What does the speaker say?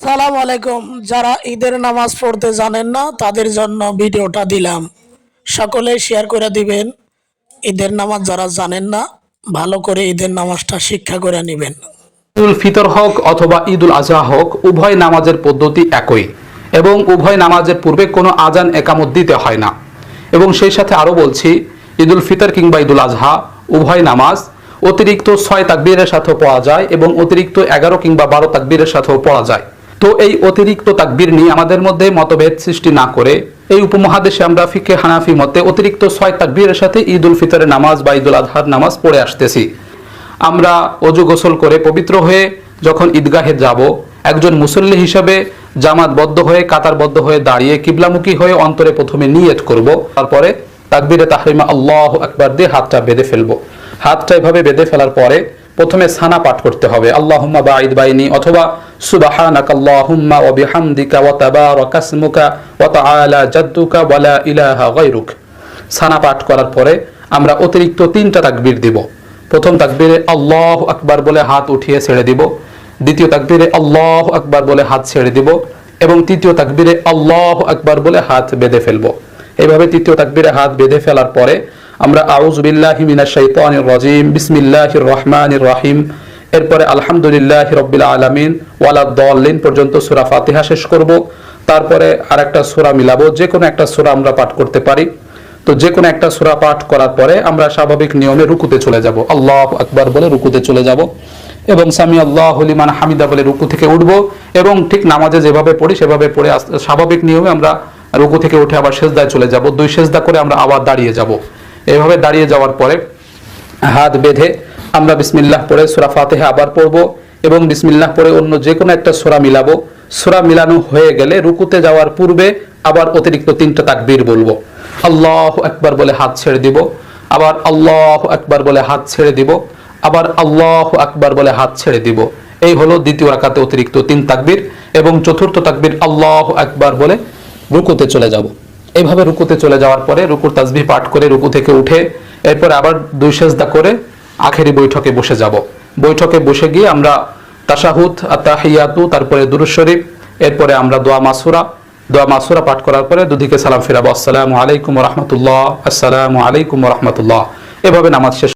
আসসালামু আলাইকুম। যারা ঈদের নামাজ পড়তে জানেন না তাদের জন্য ভিডিওটা দিলাম। সকলে শেয়ার করে দিবেন। ঈদের নামাজ যারা জানেন না ভালো করে ঈদের নামাজটা শিক্ষা করে নেবেন। ঈদুল ফিতর হোক অথবা ঈদুল আজহা হোক, উভয় নামাজের পদ্ধতি একই এবং উভয় নামাজের পূর্বে কোনো আজান একামত দিতে হয় না। এবং সেই সাথে আরও বলছি, ঈদুল ফিতর কিংবা ঈদুল আজহা উভয় নামাজ অতিরিক্ত 6 তাকবীরের সাথেও পড়া যায় এবং অতিরিক্ত 11 কিংবা 12 তাকবীরের সাথেও পড়া যায়। তো এই অতিরিক্ত তাকবীর নিয়ে আমাদের মধ্যে মতভেদ সৃষ্টি না করে এই উপমহাদেশে আমরা ফিকে হানাফি মতে অতিরিক্ত 6 তাকবীরের সাথে ঈদুল ফিতরের নামাজ বা ঈদুল আজহার নামাজ পড়ে আসতেছি। আমরা অজু গোসল করে পবিত্র হয়ে যখন ঈদগাহে যাব, একজন মুসল্লি হিসাবে জামাতবদ্ধ হয়ে কাতারবদ্ধ হয়ে দাঁড়িয়ে কিবলামুখী হয়ে অন্তরে প্রথমে নিয়ত করব, তারপরে তাকবীরে তাহরিমা আল্লাহু আকবার দিয়ে হাতটা বেঁধে ফেলবো। হাতটা এভাবে বেঁধে ফেলার পরে প্রথমে সানা পাঠ করতে হবে, আল্লাহুম্মা বাঈদ বাইনি অথবা সুবহানাকা আল্লাহুম্মা ওয়া বিহামদিকা ওয়া তাবারাকা ইসমুকা ওয়া তাআলা জাদ্দুকা ওয়া লা ইলাহা গায়রুক। সানা পাঠ করার পরে আমরা অতিরিক্ত 3টা তাকবীর দিব। প্রথম তাকবীরে আল্লাহু আকবার বলে হাত উঠিয়ে ছেড়ে দিব, দ্বিতীয় তাকবীরে আল্লাহু আকবার বলে হাত ছেড়ে দিব এবং তৃতীয় তাকবীরে আল্লাহু আকবার বলে হাত বেঁধে ফেলবো। এইভাবে তৃতীয় তাকবীরে হাত বেঁধে ফেলার পরে আমরা আউযু বিল্লাহি মিনাশ শাইতানির রাজিম বিসমিল্লাহির রহমানির রহিম, এরপরে আলহামদুলিল্লাহি রাব্বিল আলামিন ওয়ালাদ দাল্লিন পর্যন্ত সূরা ফাতিহা শেষ করব। তারপরে আরেকটা সূরা মিলাবো, যে কোনো একটা সূরা আমরা পাঠ করতে পারি। তো যে কোনো একটা সূরা পাঠ করার পরে আমরা স্বাভাবিক নিয়মে রুকুতে চলে যাব, আল্লাহু আকবার বলে রুকুতে চলে যাব এবং সামি আল্লাহু লিমান হামিদা বলে রুকু থেকে উঠব এবং ঠিক নামাজে যেভাবে পড়ি সেভাবে পড়ে স্বাভাবিক নিয়মে আমরা রুকু থেকে উঠে আবার সেজদায় চলে যাব। 2 সেজদা করে আমরা আবার দাঁড়িয়ে যাব। এভাবে দাঁড়িয়ে যাওয়ার পরে হাত বেঁধে আমরা বিসমিল্লাহ পড়ে সূরা ফাতিহা আবার পড়ব এবং বিসমিল্লাহ পড়ে অন্য যে কোনো একটা সূরা মিলাবো। সূরা মিলানো হয়ে গেলে রুকুতে যাওয়ার পূর্বে আবার অতিরিক্ত 3টা তাকবীর বলবো, আল্লাহু আকবার বলে হাত ছেড়ে দিব, আবার আল্লাহু আকবার বলে হাত ছেড়ে দিব, আবার আল্লাহু আকবার বলে হাত ছেড়ে দিব। এই হলো দ্বিতীয় রাকাতে অতিরিক্ত 3 তাকবীর এবং চতুর্থ তাকবীর আল্লাহু আকবার বলে রুকুতে চলে যাব। এইভাবে রুকুতে চলে যাওয়ার পরে রুকুর তাসবিহ পাঠ করে রুকু থেকে উঠে এরপরে আবার 2 সেজদা করে আখেরি বৈঠকে বসে যাব। বৈঠকে বসে গিয়ে আমরা তাশাহুদ, আত-তাহিয়াতু, তারপরে দুরূদ শরীফ, এরপরে আমরা দোয়া মাসুরা পাঠ করার পরে দুদিকে সালাম ফিরাবো, আসসালামু আলাইকুম ওয়া রাহমাতুল্লাহ, আসসালামু আলাইকুম ওয়া রাহমাতুল্লাহ। এভাবে নামাজ শেষ।